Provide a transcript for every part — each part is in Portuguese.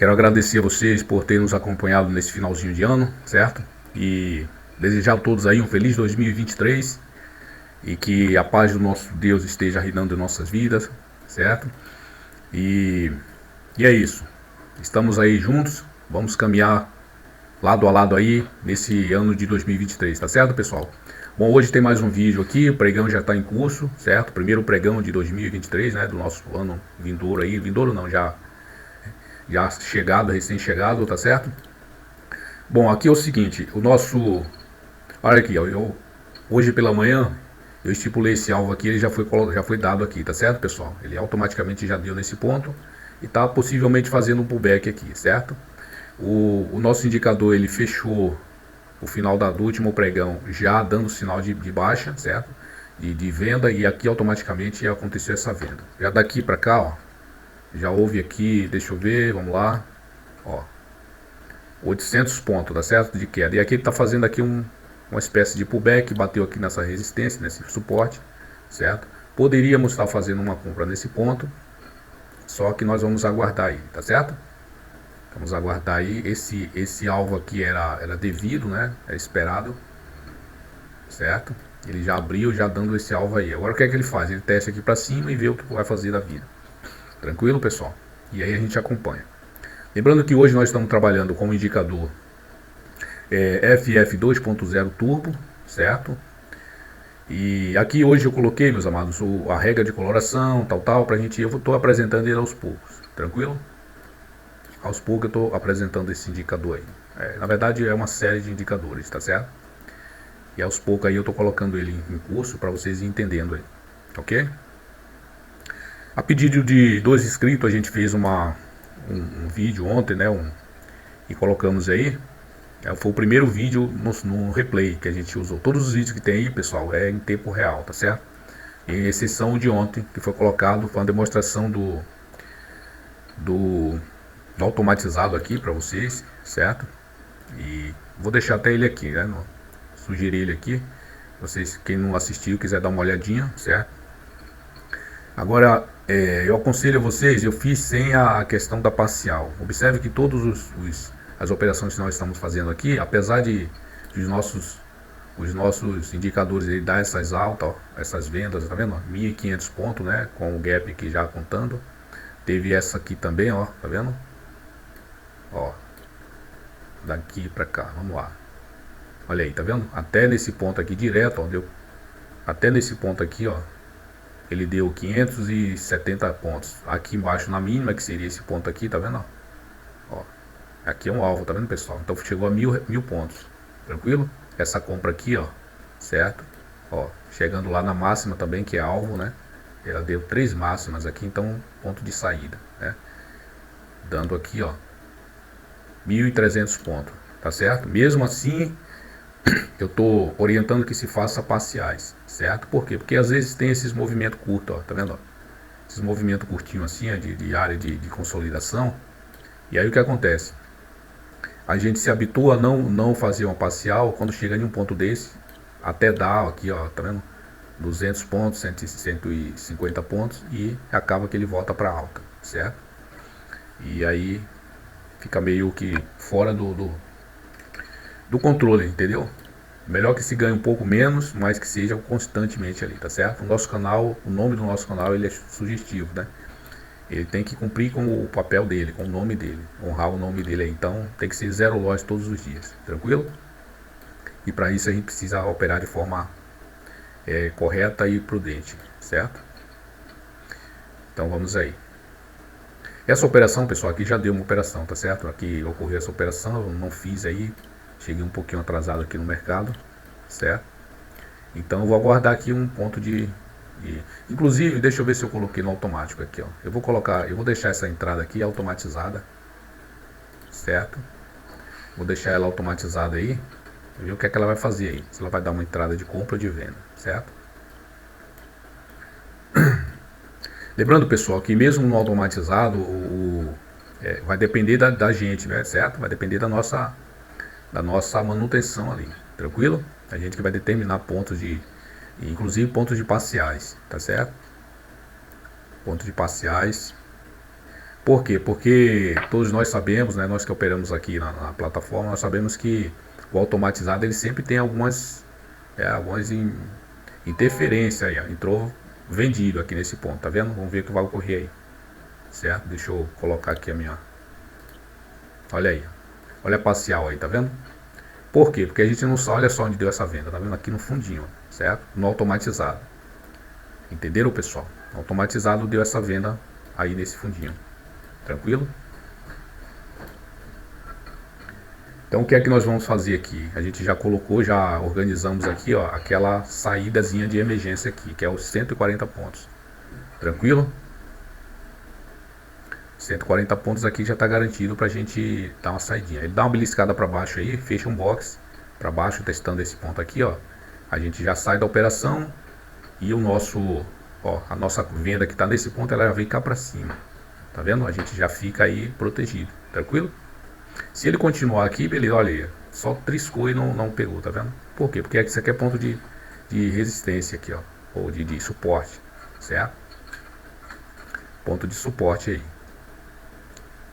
Quero agradecer a vocês por terem nos acompanhado nesse finalzinho de ano, certo? E desejar a todos aí um feliz 2023 e que a paz do nosso Deus esteja reinando em nossas vidas, certo? E é isso. Estamos aí juntos, vamos caminhar lado a lado aí nesse ano de 2023, tá certo, pessoal? Bom, hoje tem mais um vídeo aqui, o pregão já está em curso, certo? Primeiro pregão de 2023, né, do nosso ano vindouro aí, vindouro não, já chegado, recém-chegado, tá certo? Bom, aqui é o seguinte, o nosso... Olha aqui, hoje pela manhã eu estipulei esse alvo aqui, ele já foi dado aqui, tá certo, pessoal? Ele automaticamente já deu nesse ponto e tá possivelmente fazendo um pullback aqui, certo? O nosso indicador, ele fechou o final do último pregão já dando sinal de baixa, certo? De venda, e aqui automaticamente aconteceu essa venda. Já daqui para cá, ó, já houve aqui, deixa eu ver, vamos lá, ó, 800 pontos, tá certo, de queda, e aqui ele está fazendo aqui uma espécie de pullback, bateu aqui nessa resistência, nesse suporte, certo, poderíamos estar fazendo uma compra nesse ponto, só que nós vamos aguardar aí, tá certo, vamos aguardar aí, esse alvo aqui era devido, né, é esperado, certo, ele já abriu, já dando esse alvo aí. Agora o que é que ele faz? Ele testa aqui para cima e vê o que vai fazer da vida. Tranquilo, pessoal? E aí a gente acompanha. Lembrando que hoje nós estamos trabalhando com o indicador FF 2.0 Turbo, certo? E aqui hoje eu coloquei, meus amados, a regra de coloração, tal, pra gente, eu estou apresentando ele aos poucos, tranquilo? Aos poucos eu estou apresentando esse indicador aí. Na verdade é uma série de indicadores, tá certo? E aos poucos aí eu estou colocando ele em curso para vocês entendendo aí, ok? A pedido de 2 inscritos, a gente fez um vídeo ontem, né? E colocamos aí. Foi o primeiro vídeo no replay que a gente usou. Todos os vídeos que tem aí, pessoal, é em tempo real, tá certo? Em exceção de ontem, que foi colocado, foi uma demonstração do automatizado aqui para vocês, certo? E vou deixar até ele aqui, né? Sugerir ele aqui. Vocês, quem não assistiu, quiser dar uma olhadinha, certo? Agora, eu aconselho a vocês, eu fiz sem a questão da parcial. Observe que todas as operações que nós estamos fazendo aqui, apesar de os nossos indicadores ele dar essas altas, ó, essas vendas, tá vendo? 1.500 pontos, né? Com o gap aqui já contando. Teve essa aqui também, ó, tá vendo? Ó, daqui pra cá, vamos lá. Olha aí, tá vendo? Até nesse ponto aqui direto, ó, até nesse ponto aqui, ó. Ele deu 570 pontos. Aqui embaixo na mínima, que seria esse ponto aqui, tá vendo? Ó, aqui é um alvo, tá vendo, pessoal? Então chegou a 1.000 pontos. Tranquilo? Essa compra aqui, ó, certo? Ó, chegando lá na máxima também, que é alvo, né? Ela deu 3 máximas aqui, então ponto de saída, né? Dando aqui, ó, 1.300 pontos, tá certo? Mesmo assim, eu estou orientando que se faça parciais, certo? Por quê? Porque às vezes tem esses movimentos curtos, ó, tá vendo? Ó? Esses movimentos curtinhos assim, ó, de área de consolidação. E aí o que acontece? A gente se habitua a não fazer uma parcial quando chega em um ponto desse, até dar aqui, ó, tá vendo? 200 pontos, 150 pontos e acaba que ele volta para alta, certo? E aí fica meio que fora do controle, entendeu? Melhor que se ganhe um pouco menos, mas que seja constantemente ali, tá certo? O nosso canal, o nome do nosso canal, ele é sugestivo, né? Ele tem que cumprir com o papel dele, com o nome dele, honrar o nome dele aí. Então tem que ser 0 loss todos os dias, tranquilo? E para isso a gente precisa operar de forma correta e prudente, certo? Então vamos aí. Essa operação, pessoal, aqui já deu uma operação, tá certo? Aqui ocorreu essa operação, eu não fiz aí. Cheguei um pouquinho atrasado aqui no mercado, certo? Então eu vou aguardar aqui um ponto inclusive, deixa eu ver se eu coloquei no automático aqui, ó. Eu vou deixar essa entrada aqui automatizada, certo? Vou deixar ela automatizada aí. Ver o que é que ela vai fazer aí. Se ela vai dar uma entrada de compra ou de venda, certo? Lembrando, pessoal, que mesmo no automatizado, vai depender da gente, né, certo? Vai depender da nossa manutenção ali, tranquilo? A gente que vai determinar pontos inclusive pontos de parciais, tá certo? Pontos de parciais. Por quê? Porque todos nós sabemos, né, nós que operamos aqui na plataforma, nós sabemos que o automatizado ele sempre tem algumas interferências aí, ó. Entrou vendido aqui nesse ponto, tá vendo? Vamos ver o que vai ocorrer aí, certo? Deixa eu colocar aqui a minha, olha aí, olha a parcial aí, tá vendo? Por quê? Porque a gente não só, olha só onde deu essa venda, tá vendo? Aqui no fundinho, certo? No automatizado. Entenderam, pessoal? O automatizado deu essa venda aí nesse fundinho. Tranquilo? Então o que é que nós vamos fazer aqui? A gente já colocou, já organizamos aqui, ó, aquela saídazinha de emergência aqui, que é os 140 pontos. Tranquilo? 140 pontos aqui já está garantido para a gente dar uma saidinha. Ele dá uma beliscada para baixo aí, fecha um box para baixo, testando esse ponto aqui, ó. A gente já sai da operação e o nosso, ó, a nossa venda que está nesse ponto, ela já vem cá para cima. Tá vendo? A gente já fica aí protegido, tranquilo? Se ele continuar aqui, beleza, olha aí, só triscou e não pegou, tá vendo? Por quê? Porque isso aqui é ponto de resistência aqui, ó, ou de suporte, certo? Ponto de suporte aí.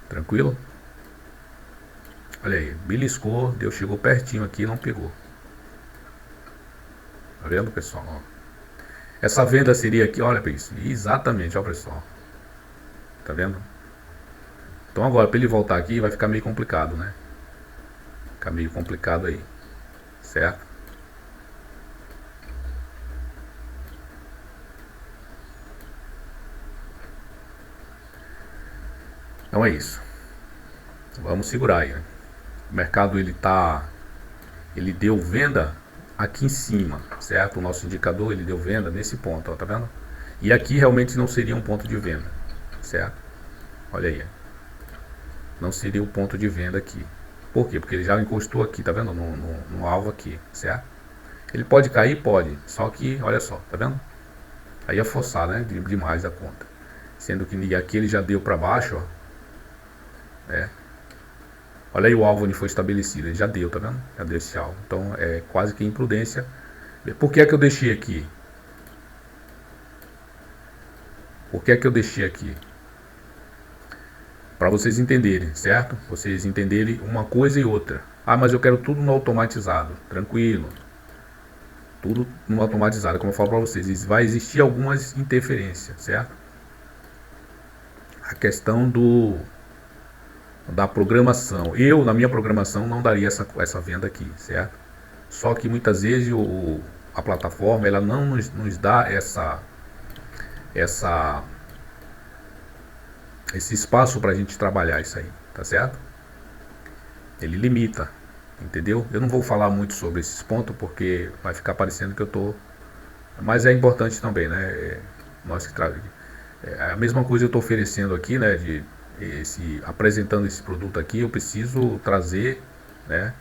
Tranquilo? Olha aí, beliscou, Deus chegou pertinho aqui e não pegou. Tá vendo, pessoal? Ó. Essa venda seria aqui, olha para isso. Exatamente, ó, pessoal. Tá vendo? Então agora, para ele voltar aqui, vai ficar meio complicado, né? Fica meio complicado aí. Certo? Então é isso. Vamos segurar aí, né? O mercado ele deu venda aqui em cima, certo? O nosso indicador ele deu venda nesse ponto, ó, tá vendo? E aqui realmente não seria um ponto de venda, certo? Olha aí, não seria o ponto de venda aqui. Por quê? Porque ele já encostou aqui, tá vendo? No alvo aqui, certo? Ele pode cair? Pode, só que, olha só, tá vendo? Aí é forçar, né? Demais a conta. Sendo que aqui ele já deu para baixo, ó. É. Olha aí o alvo onde foi estabelecido, ele já deu, tá vendo? Já deu esse alvo. Então é quase que imprudência. Por que é que eu deixei aqui? Por que é que eu deixei aqui? Para vocês entenderem, certo? Vocês entenderem uma coisa e outra. Ah, mas eu quero tudo no automatizado. Tranquilo. Tudo no automatizado, como eu falo para vocês. Vai existir algumas interferências, certo? A questão da programação. Eu, na minha programação, não daria essa venda aqui, certo? Só que muitas vezes a plataforma ela não nos dá esse espaço para a gente trabalhar isso aí, tá certo? Ele limita, entendeu? Eu não vou falar muito sobre esses pontos porque vai ficar parecendo que eu tô, mas é importante também, né? Nós que a mesma coisa eu estou oferecendo aqui, né? Apresentando esse produto aqui, eu preciso trazer, né?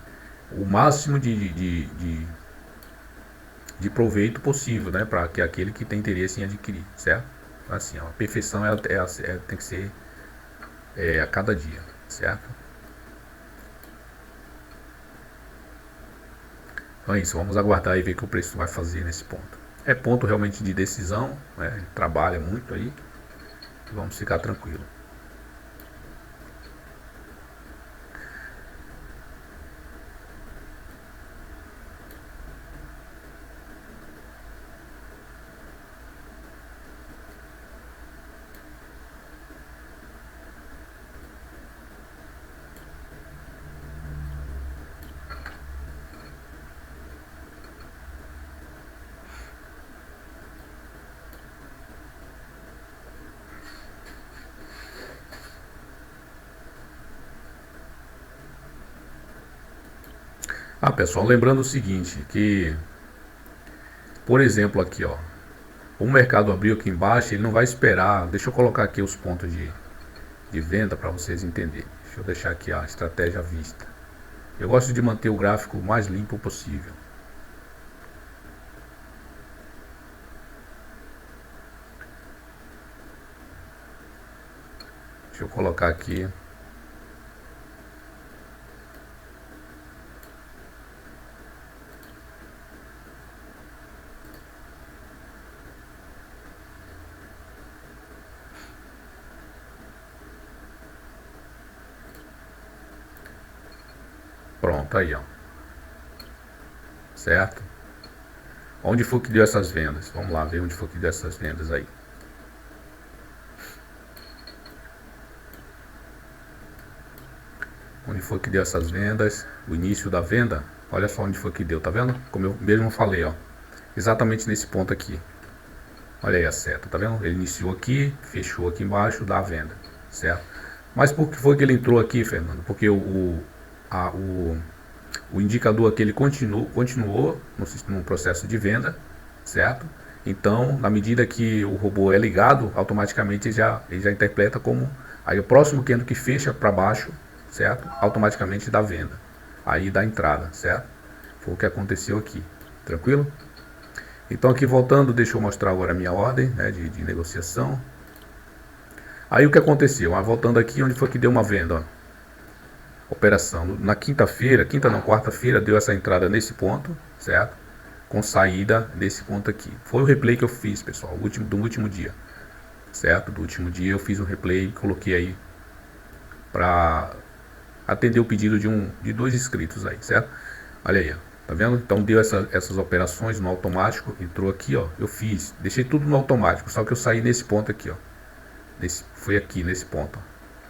O máximo de proveito possível, né? Para que aquele que tem interesse em adquirir, certo? Assim, ó, a perfeição tem que ser a cada dia, certo? Então é isso, vamos aguardar e ver o que o preço vai fazer nesse ponto. É ponto realmente de decisão, né? Ele trabalha muito aí, vamos ficar tranquilo. Ah, pessoal, lembrando o seguinte, que, por exemplo, aqui, ó, o mercado abriu aqui embaixo, ele não vai esperar. Deixa eu colocar aqui os pontos de venda para vocês entenderem. Deixa eu deixar aqui a estratégia à vista. Eu gosto de manter o gráfico o mais limpo possível. Deixa eu colocar aqui. Pronto, aí, ó. Certo? Onde foi que deu essas vendas? Vamos lá ver onde foi que deu essas vendas aí. Onde foi que deu essas vendas? O início da venda. Olha só onde foi que deu, tá vendo? Como eu mesmo falei, ó. Exatamente nesse ponto aqui. Olha aí a seta, tá vendo? Ele iniciou aqui, fechou aqui embaixo, dá a venda, certo? Mas por que foi que ele entrou aqui, Fernando? Porque o indicador aqui ele continuou no processo de venda, certo? Então, na medida que o robô é ligado, automaticamente ele já interpreta como aí o próximo candle que fecha para baixo, certo? Automaticamente dá venda, aí dá entrada, certo? Foi o que aconteceu aqui, tranquilo? Então aqui voltando, deixa eu mostrar agora a minha ordem, né, de negociação. Aí o que aconteceu? Voltando aqui, onde foi que deu uma venda, ó. Operação na quinta-feira, quarta-feira deu essa entrada nesse ponto, certo? Com saída nesse ponto aqui. Foi o replay que eu fiz, pessoal, do último dia, certo? Do último dia eu fiz um replay e coloquei aí para atender o pedido de 2 inscritos aí, certo? Olha aí, ó. Tá vendo? Então deu essas operações no automático, entrou aqui, ó. Eu fiz, deixei tudo no automático, só que eu saí nesse ponto aqui, ó. Foi aqui nesse ponto, ó,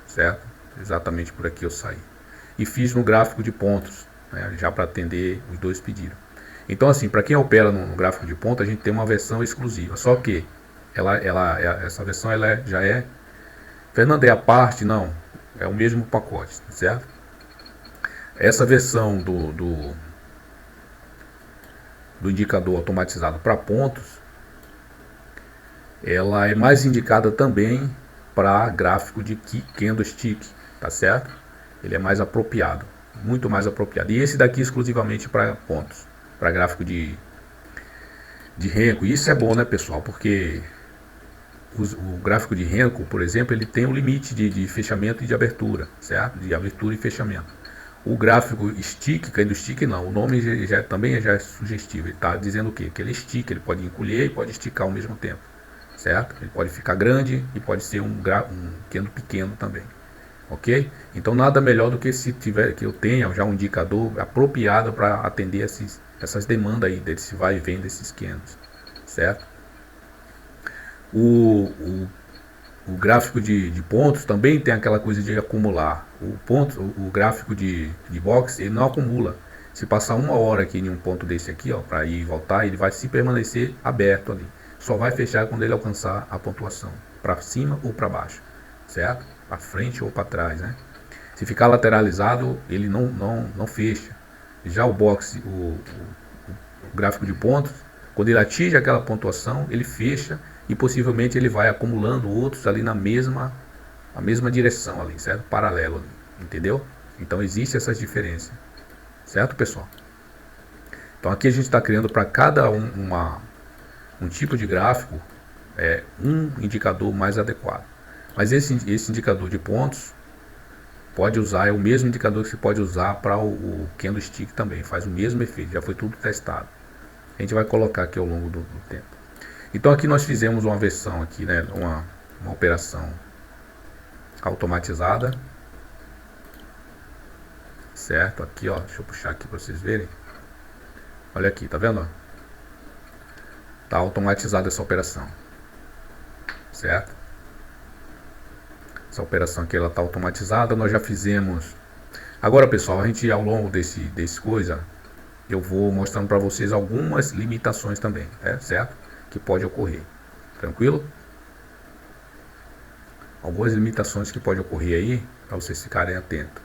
certo? Exatamente por aqui eu saí. E fiz no gráfico de pontos, né, já para atender os 2 pedidos. Então assim, para quem opera no gráfico de ponto, a gente tem uma versão exclusiva. Só que essa versão já é, Fernando, é a parte? Não, é o mesmo pacote, certo? Essa versão do indicador automatizado para pontos, ela é mais indicada também para gráfico de candlestick, tá certo? Ele é mais apropriado, muito mais apropriado. E esse daqui exclusivamente para pontos, para gráfico de Renko. E isso é bom, né, pessoal? Porque o gráfico de Renko, por exemplo, ele tem um limite de fechamento e de abertura, certo? De abertura e fechamento. O gráfico stick, candlestick não, o nome também já é sugestivo, ele está dizendo o quê? Que ele estica, ele pode encolher e pode esticar ao mesmo tempo, certo? Ele pode ficar grande e pode ser um candle pequeno também, ok? Então nada melhor do que que eu tenha já um indicador apropriado para atender essas demandas aí, desse vai e vem desses candles, certo? O gráfico de pontos também tem aquela coisa de acumular. O gráfico de box, ele não acumula. Se passar 1 hora aqui em um ponto desse aqui, ó, para ir e voltar, ele vai se permanecer aberto ali. Só vai fechar quando ele alcançar a pontuação, para cima ou para baixo, certo? Para frente ou para trás, né? Se ficar lateralizado, ele não fecha. Já o box, o gráfico de pontos, quando ele atinge aquela pontuação, ele fecha e possivelmente ele vai acumulando outros ali na mesma direção ali, certo? Paralelo ali, entendeu? Então existe essas diferenças, certo, pessoal? Então aqui a gente está criando para cada um tipo de gráfico um indicador mais adequado. Mas esse indicador de pontos pode usar, é o mesmo indicador que você pode usar para o candlestick também, faz o mesmo efeito, já foi tudo testado. A gente vai colocar aqui ao longo do tempo. Então aqui nós fizemos uma versão aqui, né, uma operação automatizada, certo? Aqui, ó, deixa eu puxar aqui para vocês verem. Olha aqui, tá vendo? Tá automatizada essa operação, certo? Essa operação aqui ela tá automatizada, nós já fizemos. Agora, pessoal, a gente ao longo desse coisa, eu vou mostrando para vocês algumas limitações também, certo? Que pode ocorrer, tranquilo? Algumas limitações que pode ocorrer aí, para vocês ficarem atentos.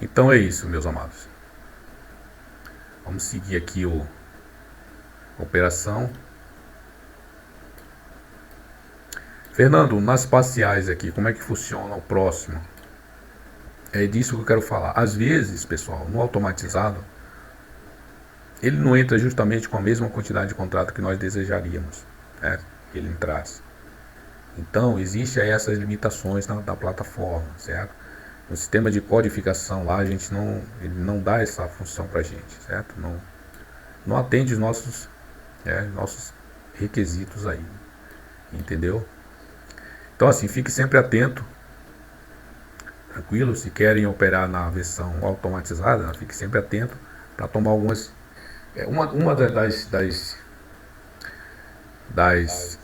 Então é isso, meus amados. Vamos seguir aqui a operação. Fernando, nas parciais aqui, como é que funciona o próximo? É disso que eu quero falar. Às vezes, pessoal, no automatizado, ele não entra justamente com a mesma quantidade de contrato que nós desejaríamos, né, que ele entrasse. Então, existem essas limitações da plataforma, certo? No sistema de codificação lá, ele não dá essa função para a gente, certo? não atende os nossos requisitos aí, entendeu? Então assim, fique sempre atento, tranquilo. Se querem operar na versão automatizada, fique sempre atento para tomar algumas. Uma das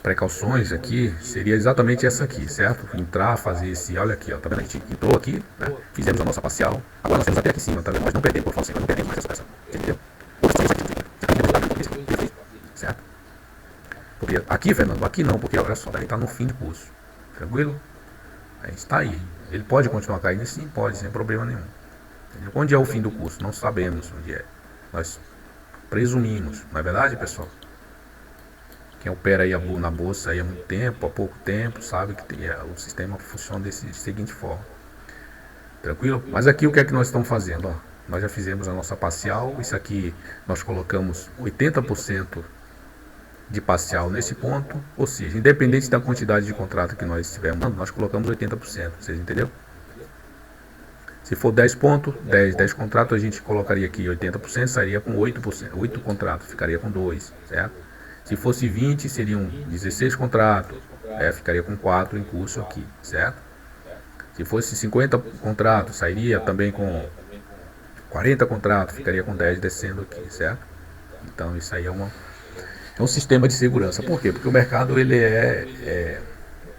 precauções aqui seria exatamente essa aqui, certo? Entrar, fazer esse, olha aqui, ó, tá vendo? A gente entrou aqui, né? Fizemos a nossa parcial, agora nós temos até aqui em cima, tá vendo? Nós não perdemos, por favor, não perdemos mais essa peça, entendeu? Certo? Porque aqui, Fernando, aqui não, porque olha só, daí tá no fim de curso, tranquilo? Aí está aí. Ele pode continuar caindo? Sim, pode, sem problema nenhum. Entendeu? Onde é o fim do curso? Não sabemos onde é. Nós presumimos, não é verdade, pessoal? Quem opera aí na bolsa aí há muito tempo, há pouco tempo, sabe que o sistema funciona de seguinte forma. Tranquilo? Mas aqui o que é que nós estamos fazendo? Ó, nós já fizemos a nossa parcial. Isso aqui nós colocamos 80% de parcial nesse ponto. Ou seja, independente da quantidade de contrato que nós estivermos, nós colocamos 80%. Vocês entenderam? Se for 10 pontos, 10 contratos, a gente colocaria aqui 80%, sairia com 8%. 8 contratos, ficaria com 2, certo? Se fosse 20, seriam 16 contratos, ficaria com 4 em curso aqui, certo? Se fosse 50 contratos, sairia também com 40 contratos, ficaria com 10 descendo aqui, certo? Então isso aí é um sistema de segurança. Por quê? Porque o mercado,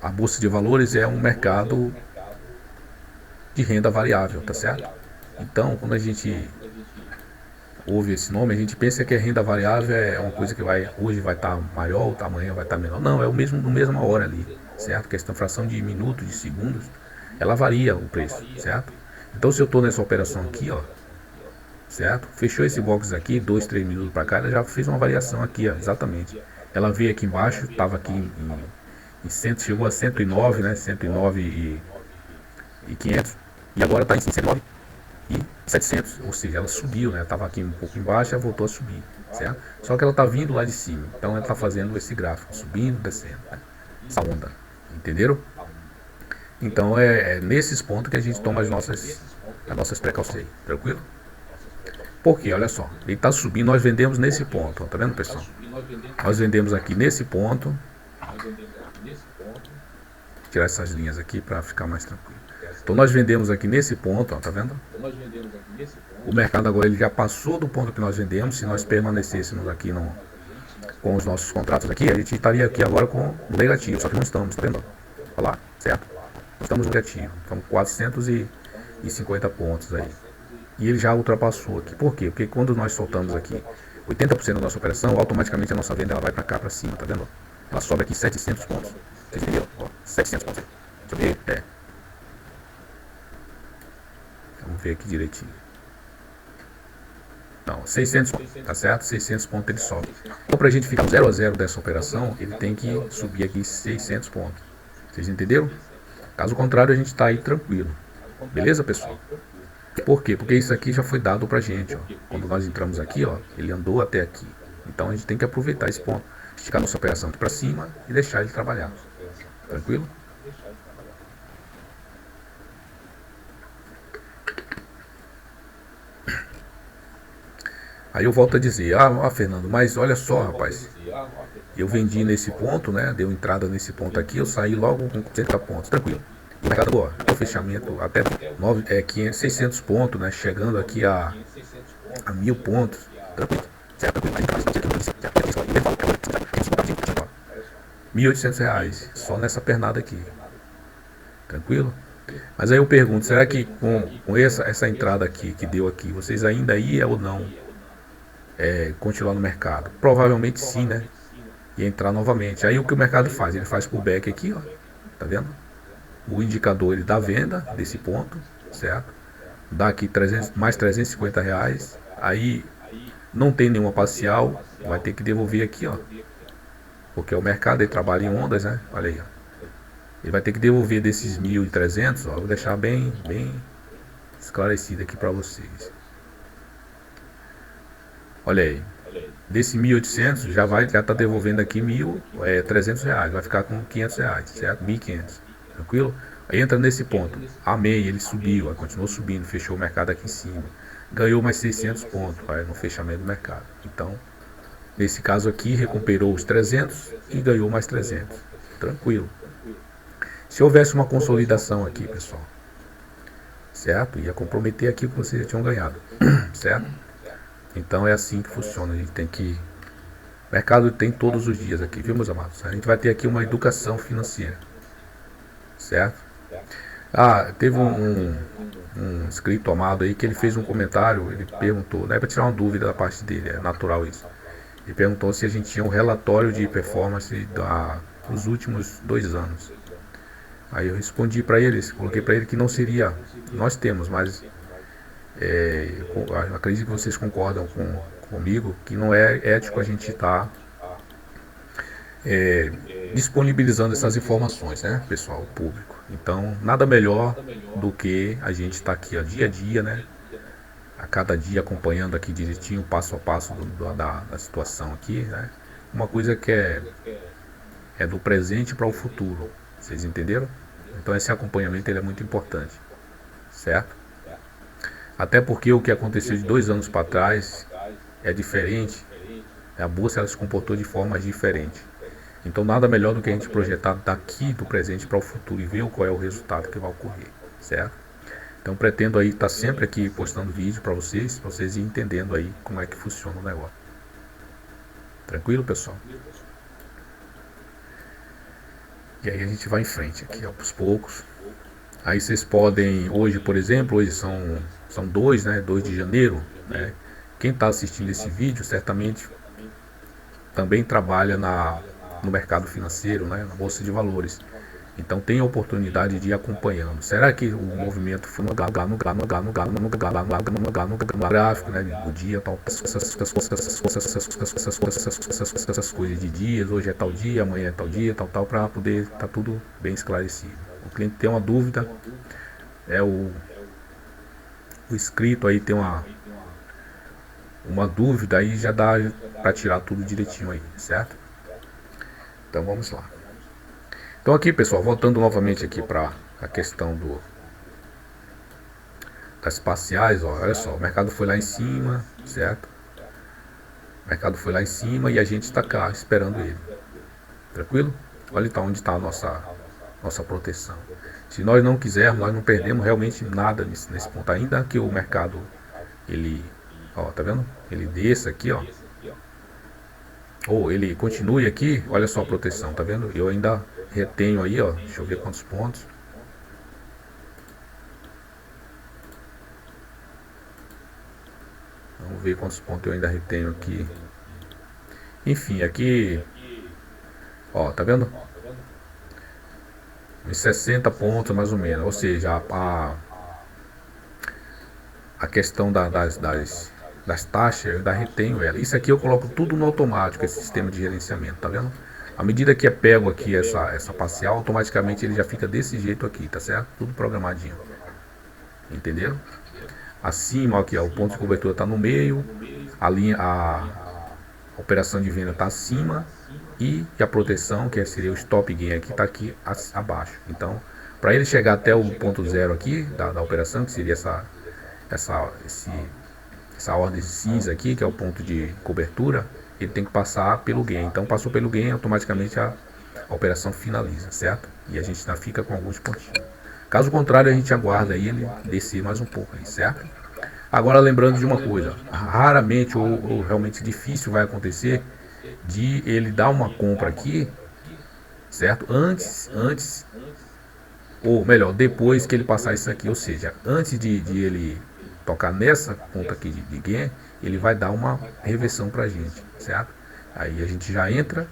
a bolsa de valores é um mercado de renda variável, tá certo? Então, quando a gente ouve esse nome, a gente pensa que a renda variável é uma coisa que hoje vai estar maior, amanhã vai estar menor. Não, é o mesmo, no mesma hora ali, certo? Que esta fração de minutos, de segundos, ela varia o preço, certo? Então, se eu estou nessa operação aqui, ó, certo? Fechou esse box aqui, 2, 3 minutos para cá, ela já fez uma variação aqui, ó, exatamente. Ela veio aqui embaixo, estava aqui em 100, chegou a 109, né? 109 e 500, e agora está em 109 e 700, ou seja, ela subiu, né? Estava aqui um pouco embaixo e voltou a subir, certo? Só que ela está vindo lá de cima, então ela está fazendo esse gráfico, subindo, descendo, né? Essa onda, entenderam? Então é nesses pontos que a gente toma as nossas precauções, tranquilo? Porque, olha só, ele está subindo, nós vendemos nesse ponto, ó, tá vendo, pessoal? Nós vendemos aqui nesse ponto, tirar essas linhas aqui para ficar mais tranquilo. Então nós vendemos aqui nesse ponto, ó, tá vendo? O mercado agora ele já passou do ponto que nós vendemos. Se nós permanecêssemos aqui com os nossos contratos aqui, a gente estaria aqui agora com negativo, só que não estamos, tá vendo? Olha lá, certo? Nós estamos negativo, estamos 450 pontos aí. E ele já ultrapassou aqui. Por quê? Porque quando nós soltamos aqui 80% da nossa operação, automaticamente a nossa venda ela vai para cá, para cima, tá vendo? Ela sobe aqui 700 pontos. Vocês entenderam? Ó, 700 pontos. Deixa eu ver. Vamos ver aqui direitinho. Não, 600 pontos, tá certo? 600 pontos ele sobe. Então, para a gente ficar 0 a 0 dessa operação, ele tem que subir aqui 600 pontos. Vocês entenderam? Caso contrário, a gente está aí tranquilo. Beleza, pessoal? Por quê? Porque isso aqui já foi dado pra gente, ó. Quando nós entramos aqui, ó, ele andou até aqui. Então, a gente tem que aproveitar esse ponto. Esticar nossa operação aqui para cima e deixar ele trabalhar. Tranquilo? Aí eu volto a dizer, Fernando, mas olha só, rapaz, eu vendi nesse ponto, né? Deu entrada nesse ponto aqui, eu saí logo com 70 pontos, tranquilo. O mercado, ó, o fechamento até 500, 600 pontos, né? Chegando aqui a 1000 pontos, tranquilo. Certo? R$1.800, só nessa pernada aqui, tranquilo? Mas aí eu pergunto, será que com essa entrada aqui que deu aqui, vocês ainda iam ou não continuar no mercado? Provavelmente sim, né? E entrar novamente. Aí o que o mercado faz? Ele faz pullback aqui, ó, tá vendo? O indicador ele dá venda desse ponto, certo? Dá aqui mais R$350. Aí não tem nenhuma parcial, vai ter que devolver aqui, ó. Porque o mercado ele trabalha em ondas, né? Olha aí, ó. Ele vai ter que devolver desses 1.300, ó. Vou deixar bem esclarecido aqui para vocês. Olha aí. Desse 1.800 já tá devolvendo aqui R$300, vai ficar com R$500, certo? 1.500, tranquilo? Aí entra nesse ponto, a MEI ele subiu, continuou subindo, fechou o mercado aqui em cima. ganhou mais 600 pontos no fechamento do mercado. Então, nesse caso aqui, recuperou os 300 e ganhou mais 300. Tranquilo. Se houvesse uma consolidação aqui, pessoal, certo? Ia comprometer aqui o que vocês já tinham ganhado, certo? Então é assim que funciona. A gente tem que... O mercado tem todos os dias aqui, viu, meus amados? A gente vai ter aqui uma educação financeira, certo? Teve um inscrito amado aí que ele fez um comentário, ele perguntou, não é para tirar uma dúvida da parte dele, é natural isso. Ele perguntou se a gente tinha um relatório de performance dos últimos 2 anos. Aí eu respondi para ele, coloquei para ele que não seria, nós temos, mas eu acredito que vocês concordam comigo que não é ético a gente estar disponibilizando essas informações, né, pessoal, público. Então, nada melhor do que a gente estar aqui dia a dia, né, a cada dia acompanhando aqui direitinho, passo a passo da situação aqui, né. Uma coisa que é do presente para o futuro, vocês entenderam? Então esse acompanhamento ele é muito importante, certo? Até porque o que aconteceu de 2 anos para trás é diferente, a bolsa ela se comportou de forma diferente. Então nada melhor do que a gente projetar daqui do presente para o futuro e ver qual é o resultado que vai ocorrer, certo? Então pretendo aí estar sempre aqui postando vídeo para vocês irem entendendo aí como é que funciona o negócio. Tranquilo, pessoal? E aí a gente vai em frente aqui, aos poucos. Aí vocês podem, hoje por exemplo, hoje são 2, né, 2 de janeiro, né? Quem está assistindo esse vídeo certamente também trabalha no mercado financeiro, né, na Bolsa de Valores. Então tem a oportunidade de ir acompanhando. Será que o movimento foi no gráfico, né, do dia, tal, essas coisas de dias, hoje é tal dia, amanhã é tal dia, tal, para poder estar tudo bem esclarecido. O cliente tem uma dúvida, o inscrito aí tem uma dúvida, aí já dá para tirar tudo direitinho aí, certo? Então vamos lá. Então aqui, pessoal, voltando novamente aqui para a questão das parciais, ó, olha só, o mercado foi lá em cima, certo? O mercado foi lá em cima e a gente está cá esperando ele. Tranquilo? Olha então onde está a nossa proteção. Se nós não quisermos, nós não perdemos realmente nada nesse ponto. Ainda que o mercado, ele, ó, tá vendo? Ele desça aqui, ó. Ou ele continue aqui, olha só a proteção, tá vendo? Eu ainda retenho aí, ó, deixa eu ver quantos pontos. Vamos ver quantos pontos eu ainda retenho aqui. Enfim, aqui, ó, tá vendo? Uns 60 pontos mais ou menos, ou seja, a questão das taxas, eu ainda retenho ela. Isso aqui eu coloco tudo no automático, esse sistema de gerenciamento, tá vendo? À medida que é pego aqui essa parcial, automaticamente ele já fica desse jeito aqui, tá certo? Tudo programadinho. Entenderam? Acima, aqui, ó, o ponto de cobertura está no meio, a operação de venda está acima e a proteção, que seria o stop gain aqui, está aqui abaixo. Então, para ele chegar até o ponto zero aqui da operação, que seria essa ordem cinza aqui, que é o ponto de cobertura, ele tem que passar pelo gain. Então passou pelo gain, automaticamente a operação finaliza, certo? E a gente ainda fica com alguns pontinhos. Caso contrário, a gente aguarda aí ele descer mais um pouco aí, certo? Agora lembrando de uma coisa, raramente ou realmente difícil vai acontecer de ele dar uma compra aqui, certo? Antes, ou melhor, depois que ele passar isso aqui, ou seja, antes de ele tocar nessa ponta aqui de gain, ele vai dar uma reversão pra gente, certo? Aí a gente já entra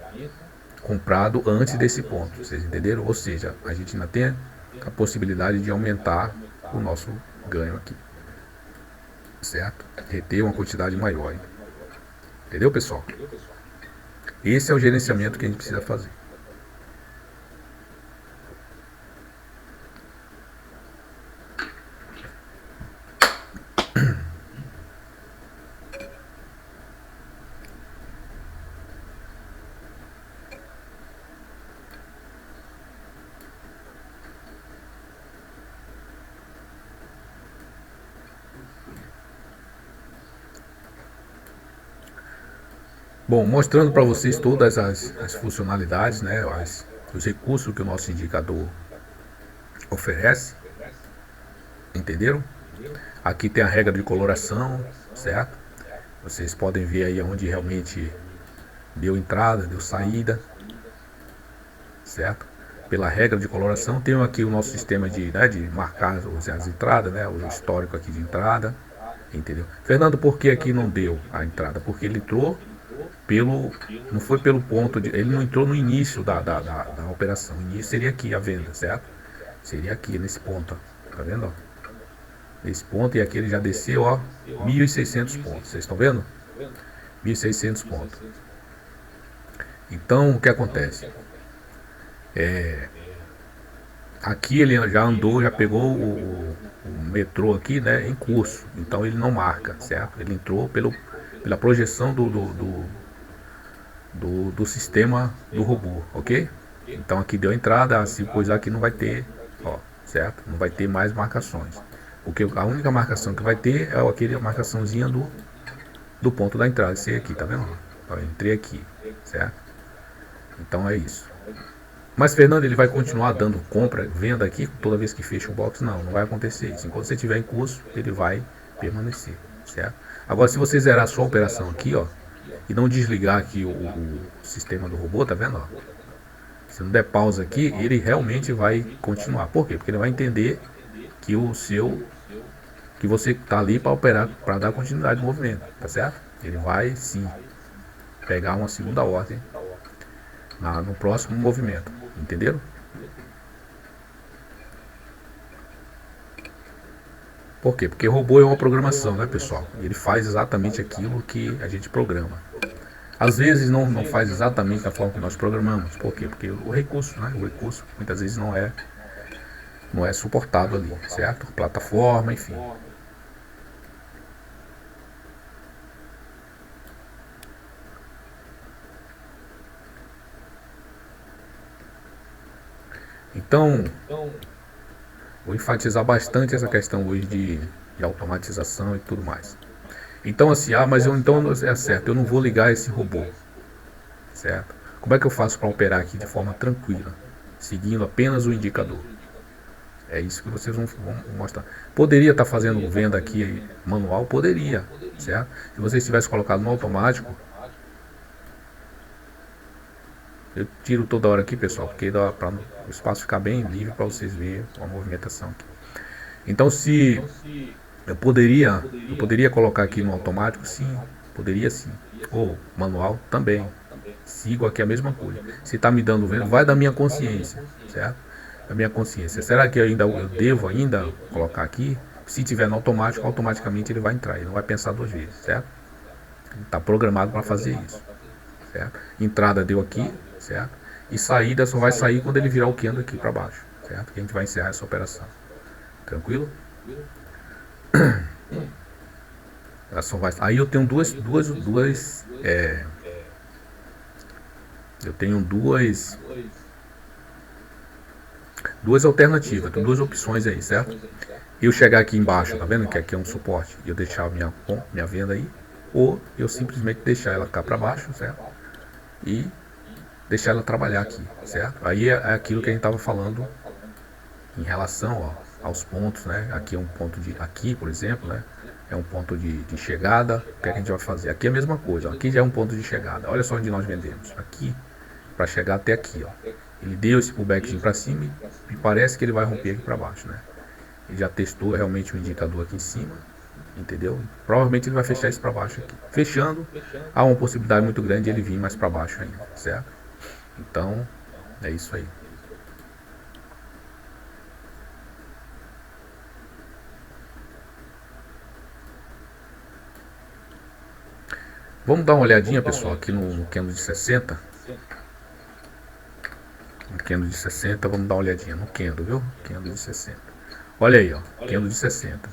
comprado antes desse ponto, vocês entenderam? Ou seja, a gente ainda tem a possibilidade de aumentar o nosso ganho aqui, certo? Reter uma quantidade maior, hein? Entendeu, pessoal? Esse é o gerenciamento que a gente precisa fazer. Bom, mostrando para vocês todas as funcionalidades, né, os recursos que o nosso indicador oferece, entenderam? Aqui tem a regra de coloração, certo? Vocês podem ver aí onde realmente deu entrada, deu saída, certo? Pela regra de coloração, tem aqui o nosso sistema de marcar as entradas, né? O histórico aqui de entrada, entendeu? Fernando, por que aqui não deu a entrada? Porque ele entrou não foi pelo ponto, ele não entrou no início da operação. O início seria aqui a venda, certo? Seria aqui, nesse ponto, ó. Tá vendo, ó? Nesse ponto, e aqui ele já desceu, ó, 1.600 pontos, vocês estão vendo? 1.600 pontos. Então, o que acontece? Aqui ele já andou, já pegou o metrô aqui, né, em curso. Então ele não marca, certo? Ele entrou pela projeção do sistema do robô, ok? Então aqui deu entrada, se coisar aqui não vai ter, ó, certo? Não vai ter mais marcações. Porque a única marcação que vai ter é aquele marcaçãozinha do ponto da entrada. Esse aqui, tá vendo? Ó, eu entrei aqui, certo? Então é isso. Mas Fernando, ele vai continuar dando compra, venda aqui toda vez que fecha o box? Não, não vai acontecer isso. Enquanto você estiver em curso, ele vai permanecer, certo? Agora, se você zerar a sua operação aqui, ó, e não desligar aqui o sistema do robô, tá vendo, ó? Se não der pausa aqui, ele realmente vai continuar. Por quê? Porque ele vai entender que que você tá ali para operar, para dar continuidade no movimento, tá certo? Ele vai sim pegar uma segunda ordem no próximo movimento, entenderam? Por quê? Porque robô é uma programação, né, pessoal? Ele faz exatamente aquilo que a gente programa. Às vezes não faz exatamente da forma que nós programamos. Por quê? Porque o recurso, né? O recurso muitas vezes não é suportado ali, certo? Plataforma, enfim. Então, vou enfatizar bastante essa questão hoje de automatização e tudo mais. Então assim, mas então é certo, eu não vou ligar esse robô, certo? Como é que eu faço para operar aqui de forma tranquila, seguindo apenas o indicador? É isso que vocês vão mostrar. Poderia estar fazendo venda aqui manual? Poderia, certo? Se vocês tivessem colocado no automático, eu tiro toda hora aqui, pessoal, porque dá para o espaço ficar bem livre para vocês verem a movimentação aqui. Então, se eu poderia colocar aqui no automático, sim, poderia sim, ou manual também. Sigo aqui a mesma coisa. Se está me dando venda, vai da minha consciência, certo? Da minha consciência. Será que eu devo ainda colocar aqui? Se tiver no automático, automaticamente ele vai entrar, ele não vai pensar duas vezes, certo? Está programado para fazer isso, certo? Entrada deu aqui, certo? E saída só vai sair quando ele virar o candle aqui para baixo, certo? Que a gente vai encerrar essa operação. Tranquilo? Ela só vai. Aí eu tenho eu tenho duas alternativas, tem duas opções aí, certo? Eu chegar aqui embaixo, tá vendo que aqui é um suporte, e eu deixar minha venda aí, ou eu simplesmente deixar ela cá para baixo, certo? E deixar ela trabalhar aqui, certo? Aí é aquilo que a gente estava falando em relação, ó, aos pontos, né? Aqui é um ponto aqui, por exemplo, né? É um ponto de chegada. O que é que a gente vai fazer? Aqui é a mesma coisa, ó. Aqui já é um ponto de chegada. Olha só onde nós vendemos. Aqui, para chegar até aqui, ó. Ele deu esse pullbackzinho para cima e parece que ele vai romper aqui para baixo, né? Ele já testou realmente o indicador aqui em cima, entendeu? Provavelmente ele vai fechar isso para baixo aqui. Fechando, há uma possibilidade muito grande de ele vir mais para baixo ainda, certo? Então, é isso aí. Vamos dar uma olhadinha, pessoal, aqui no candle de 60. No candle de 60, vamos dar uma olhadinha no candle, viu? Candle de 60. Olha aí, ó, candle de 60.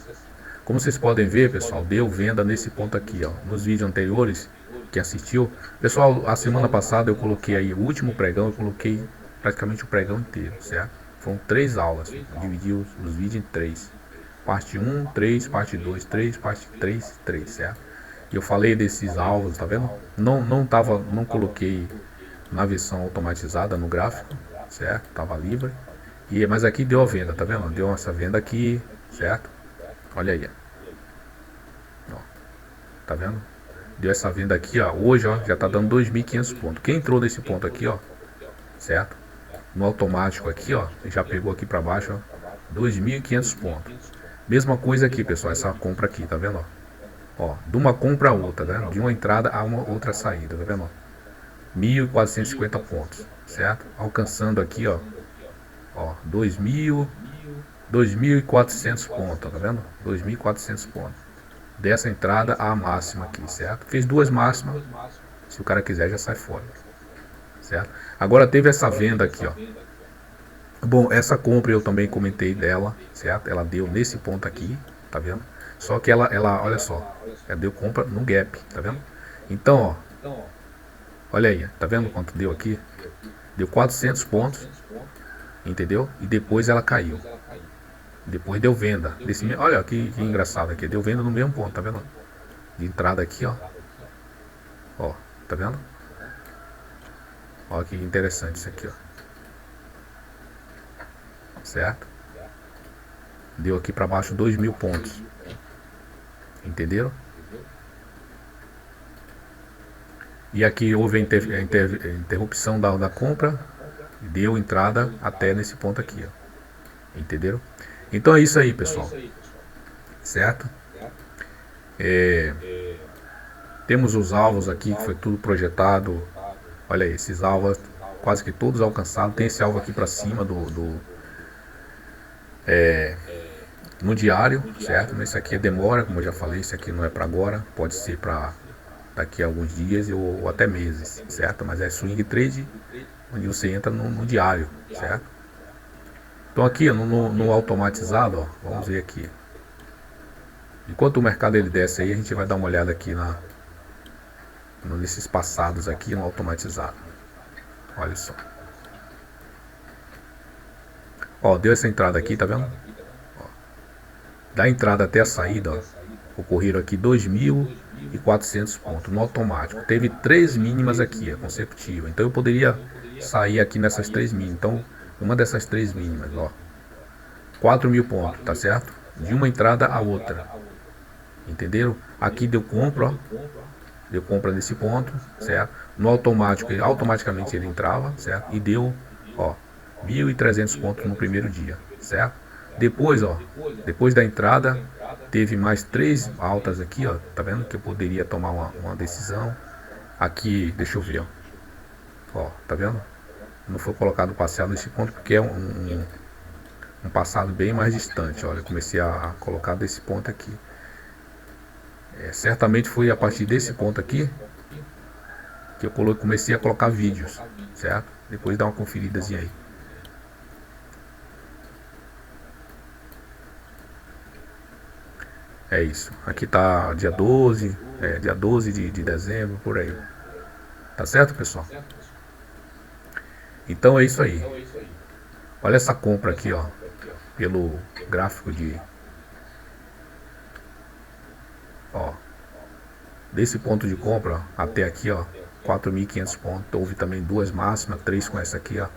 Como vocês podem ver, pessoal, deu venda nesse ponto aqui, ó. Nos vídeos anteriores que assistiu, pessoal, a semana passada eu coloquei aí o último pregão, eu coloquei praticamente o pregão inteiro, certo? Foram 3 aulas, dividi os vídeos em 3. Parte 1, 3, parte 2, 3, parte 3, 3, certo? Eu falei desses alvos, tá vendo? Não coloquei na versão automatizada no gráfico, certo? Tava livre. Mas aqui deu a venda, tá vendo? Deu essa venda aqui, certo? Olha aí, ó. Tá vendo? Deu essa venda aqui, ó. Hoje, ó, já tá dando 2.500 pontos. Quem entrou nesse ponto aqui, ó, certo? No automático aqui, ó, já pegou aqui para baixo, ó, 2.500 pontos. Mesma coisa aqui, pessoal, essa compra aqui, tá vendo? Ó, de uma compra a outra, né? De uma entrada a uma outra saída, tá vendo? 1.450 pontos, certo? Alcançando aqui, ó, 2.400 pontos, tá vendo? 2.400 pontos. Dessa entrada à máxima aqui, certo? Fez duas máximas, se o cara quiser já sai fora, certo? Agora teve essa venda aqui, ó. Bom, essa compra eu também comentei dela, certo? Ela deu nesse ponto aqui, tá vendo? Só que ela olha só, ela deu compra no gap, tá vendo? Então, ó, olha aí, tá vendo quanto deu aqui? Deu 400 pontos, entendeu? E depois ela caiu. Depois deu venda. Olha que engraçado aqui, deu venda no mesmo ponto, tá vendo? De entrada aqui, ó. Ó, tá vendo? Olha que interessante isso aqui, ó. Certo? Deu aqui para baixo 2.000 pontos. Entenderam? E aqui houve a interrupção da compra. Deu entrada até nesse ponto aqui, ó. Entenderam? Então é isso aí, pessoal. Certo? Temos os alvos aqui, que foi tudo projetado. Olha aí, esses alvos quase que todos alcançados. Tem esse alvo aqui para cima no diário, certo? Esse aqui demora, como eu já falei, esse aqui não é para agora, pode ser para daqui a alguns dias ou até meses, certo? Mas é swing trade, onde você entra no diário, certo? Então aqui no automatizado, ó, vamos ver aqui. Enquanto o mercado ele desce aí, a gente vai dar uma olhada aqui nesses passados aqui no automatizado. Olha só. Ó, deu essa entrada aqui, tá vendo? Ó, da entrada até a saída, ó, ocorreram aqui 2.400 pontos no automático. Teve 3 mínimas aqui, consecutiva. Então eu poderia sair aqui nessas 3 mínimas. Então, uma dessas 3 mínimas, ó, 4.000 pontos, tá certo? De uma entrada a outra. Entenderam? Aqui deu compra, ó. Deu compra nesse ponto, certo? No automático, automaticamente ele entrava, certo? E deu, ó, 1.300 pontos no primeiro dia, certo? Depois, ó, depois da entrada, teve mais 3 altas aqui, ó. Tá vendo que eu poderia tomar uma decisão. Aqui, deixa eu ver, ó, tá vendo? Não foi colocado parcial nesse ponto porque é um passado bem mais distante. Olha, eu comecei a colocar desse ponto aqui. Certamente foi a partir desse ponto aqui que eu comecei a colocar vídeos, certo? Depois dá uma conferidazinha aí. É isso. Aqui tá dia 12, dia 12 de dezembro, por aí. Tá certo, pessoal? Então é isso aí. Olha essa compra aqui, ó, pelo gráfico ó, desse ponto de compra até aqui, ó, 4.500 pontos. Houve também 2 máximas, 3 com essa aqui, ó.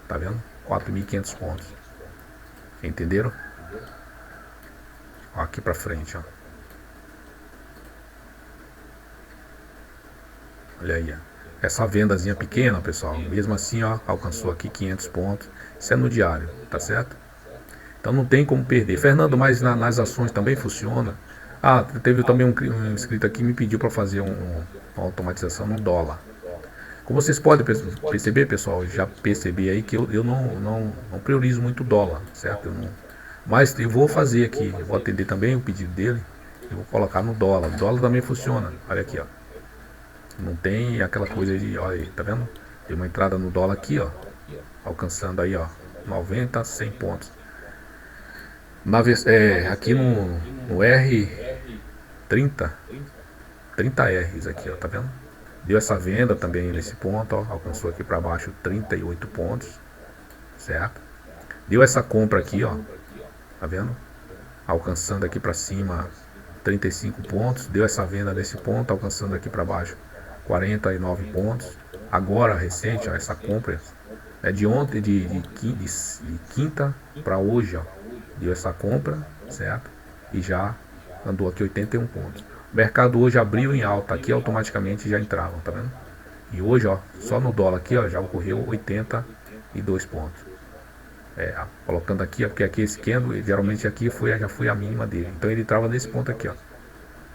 Tá vendo? 4.500 pontos. Entenderam? Ó, aqui pra frente, ó. Olha aí, ó. Essa vendazinha pequena, pessoal, mesmo assim, ó, alcançou aqui 500 pontos. Isso é no diário, tá certo? Então não tem como perder. Fernando, mas nas ações também funciona? Ah, teve também um inscrito aqui que me pediu para fazer uma automatização no dólar. Como vocês podem perceber, pessoal, já percebi aí que eu não priorizo muito o dólar, certo? Mas eu vou fazer aqui, eu vou atender também o pedido dele, eu vou colocar no dólar. O dólar também funciona, olha aqui, ó. Não tem aquela coisa de, olha aí, tá vendo? Tem uma entrada no dólar aqui, ó, alcançando aí, ó, 90, 100 pontos. Aqui no R30, 30 R's aqui, ó, tá vendo? Deu essa venda também nesse ponto, ó, alcançou aqui para baixo 38 pontos, certo? Deu essa compra aqui, ó, tá vendo? Alcançando aqui para cima 35 pontos, deu essa venda nesse ponto, alcançando aqui para baixo 49 pontos. Agora, recente, ó, essa compra é de ontem, de quinta para hoje, ó, deu essa compra, certo? E já andou aqui 81 pontos. O mercado hoje abriu em alta, aqui automaticamente já entravam, tá vendo? E hoje, ó, só no dólar aqui, ó, já ocorreu 82 pontos. Colocando aqui, ó, porque aqui esse candle, geralmente aqui já foi a mínima dele. Então ele trava nesse ponto aqui, ó,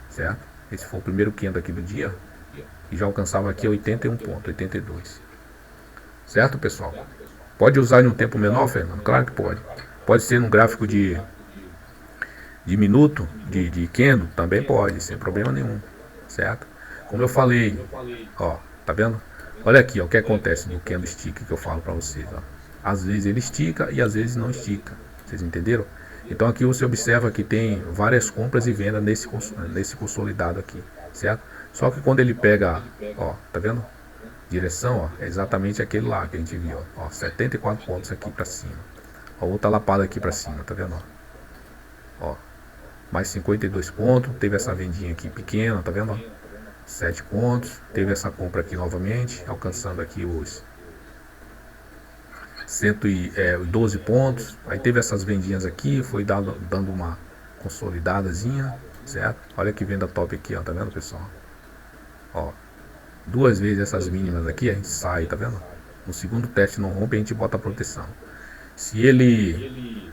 certo? Esse foi o primeiro candle aqui do dia e já alcançava aqui 81 pontos, 82. Certo, pessoal? Pode usar em um tempo menor, Fernando? Claro que pode. Pode ser num gráfico de minuto, de candle, também pode, sem problema nenhum, certo? Como eu falei, ó, tá vendo? Olha aqui, ó, o que acontece no candlestick que eu falo para vocês, ó. Às vezes ele estica e às vezes não estica, vocês entenderam? Então aqui você observa que tem várias compras e vendas nesse consolidado aqui, certo? Só que quando ele pega, ó, tá vendo? Direção, ó, é exatamente aquele lá que a gente viu, ó, 74 pontos aqui para cima. A outra lapada aqui para cima, tá vendo? Ó, mais 52 pontos, teve essa vendinha aqui pequena, tá vendo? 7 pontos, teve essa compra aqui novamente, alcançando aqui os 112 pontos. Aí teve essas vendinhas aqui, foi dando uma consolidadazinha, certo? Olha que venda top aqui, ó, tá vendo, pessoal? Ó, duas vezes essas mínimas aqui, a gente sai, tá vendo? No segundo teste não rompe, a gente bota a proteção. Se ele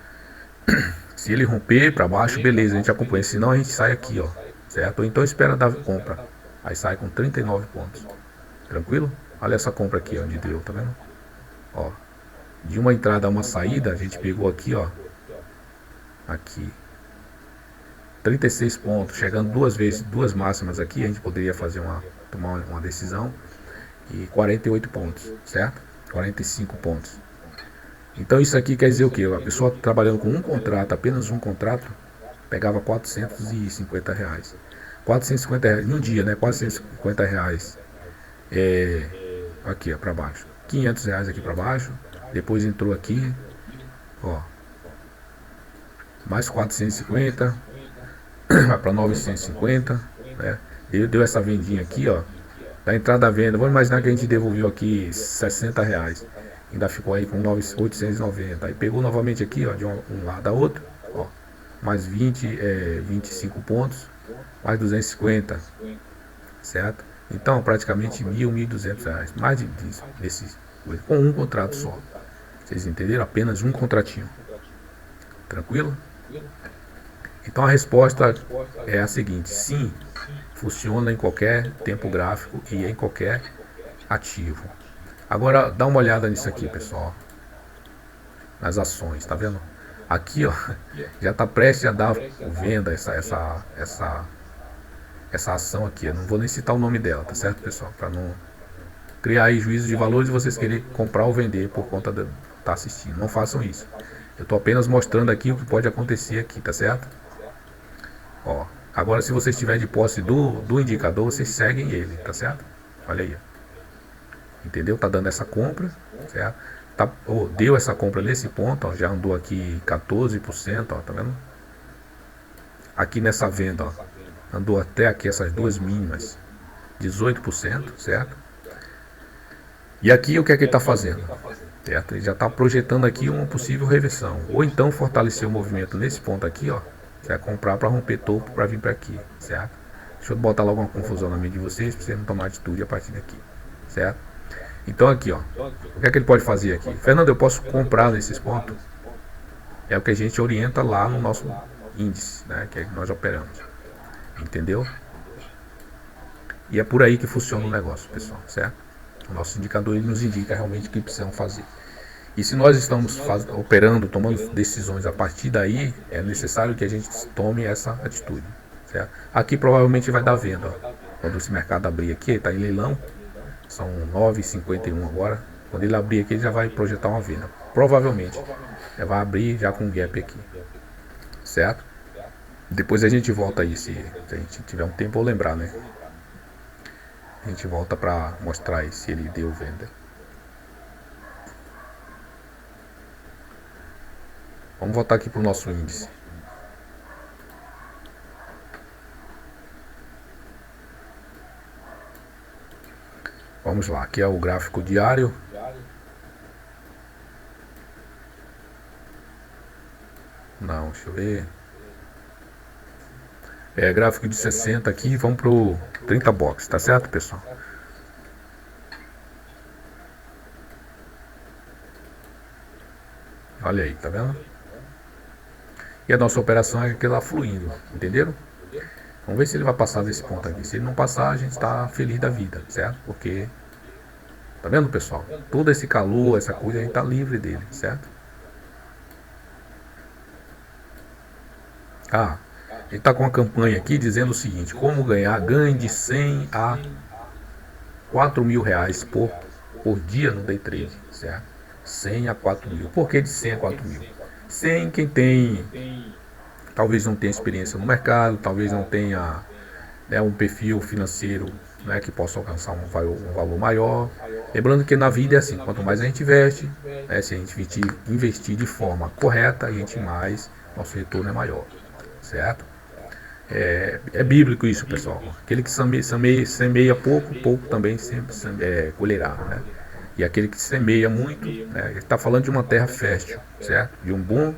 romper para baixo, beleza, a gente acompanha. Senão a gente sai aqui, ó, certo? Ou então espera dar compra. Aí sai com 39 pontos. Tranquilo? Olha essa compra aqui, onde deu, tá vendo? Ó, de uma entrada a uma saída, a gente pegou aqui, ó, aqui 36 pontos, chegando duas vezes, duas máximas aqui, a gente poderia tomar uma decisão. E 48 pontos, certo? 45 pontos. Então isso aqui quer dizer o que? A pessoa trabalhando com um contrato, apenas um contrato, pegava 450 reais. 450 reais no dia, né? 450 reais aqui, ó, para baixo. 500 reais aqui para baixo. Depois entrou aqui, ó, mais 450, vai para 950, né? Deu essa vendinha aqui, ó, da entrada da venda. Vamos imaginar que a gente devolveu aqui 60 reais. Ainda ficou aí com 890. Aí pegou novamente aqui, ó, de um lado a outro, ó, mais 25 pontos, mais 250, certo? Então praticamente 1.200 reais, mais disso, com um contrato só. Vocês entenderam? Apenas um contratinho. Tranquilo? Então a resposta é a seguinte: sim, funciona em qualquer tempo gráfico e em qualquer ativo. Agora dá uma olhada nisso aqui, pessoal. Nas ações, tá vendo? Aqui, ó, já está prestes a dar venda essa ação aqui. Eu não vou nem citar o nome dela, tá certo, pessoal? Para não criar aí juízo de valores e vocês querem comprar ou vender por conta de estar assistindo. Não façam isso. Eu estou apenas mostrando aqui o que pode acontecer aqui, tá certo? Ó, agora se vocês estiverem de posse do indicador, vocês seguem ele, tá certo? Olha aí. Entendeu? Tá dando essa compra, certo? Deu essa compra nesse ponto, ó, já andou aqui 14%, ó, tá vendo? Aqui nessa venda, ó, andou até aqui essas duas mínimas, 18%, certo? E aqui o que é que ele está fazendo? Certo? Ele já está projetando aqui uma possível reversão, ou então fortalecer o movimento nesse ponto aqui, ó, vai comprar para romper topo para vir para aqui, certo? Deixa eu botar logo uma confusão na mente de vocês para vocês não tomar atitude a partir daqui, certo? Então aqui, ó, o que é que ele pode fazer aqui? Fernando, eu posso comprar nesses pontos? É o que a gente orienta lá no nosso índice, né, que é que nós operamos. Entendeu? E é por aí que funciona o negócio, pessoal, certo? O nosso indicador ele nos indica realmente o que precisamos fazer. E se nós estamos operando, tomando decisões a partir daí, é necessário que a gente tome essa atitude, certo? Aqui provavelmente vai dar venda, ó. Quando esse mercado abrir aqui, está em leilão, são 9h51 agora. Quando ele abrir aqui, ele já vai projetar uma venda. Provavelmente, já vai abrir já com um gap aqui, certo? Depois a gente volta aí, se a gente tiver um tempo ou lembrar, né? A gente volta para mostrar aí se ele deu venda. Vamos voltar aqui para o nosso índice. Vamos lá, aqui é o gráfico diário. Não, deixa eu ver. É gráfico de 60 aqui, vamos pro 30 box, tá certo, pessoal? Olha aí, tá vendo? E a nossa operação é aquela fluindo, entenderam? Vamos ver se ele vai passar desse ponto aqui. Se ele não passar, a gente está feliz da vida, certo? Porque, tá vendo, pessoal? Todo esse calor, essa coisa, a gente tá livre dele, certo? Ah, ele tá com uma campanha aqui dizendo o seguinte: como ganhar, ganhe de 100 a 4 mil reais por dia no day trade, certo? 100 a 4 mil. Por que de 100 a 4 mil? 100 quem tem, talvez não tenha experiência no mercado, talvez não tenha, né, um perfil financeiro, né, que possa alcançar um valor maior. Lembrando que na vida é assim, quanto mais a gente investe, né, se a gente investir de forma correta, mais nosso retorno é maior, certo? É bíblico isso, pessoal. Aquele que semeia pouco, pouco também colherá, né? E aquele que semeia muito, né, ele está falando de uma terra fértil, certo? De um bom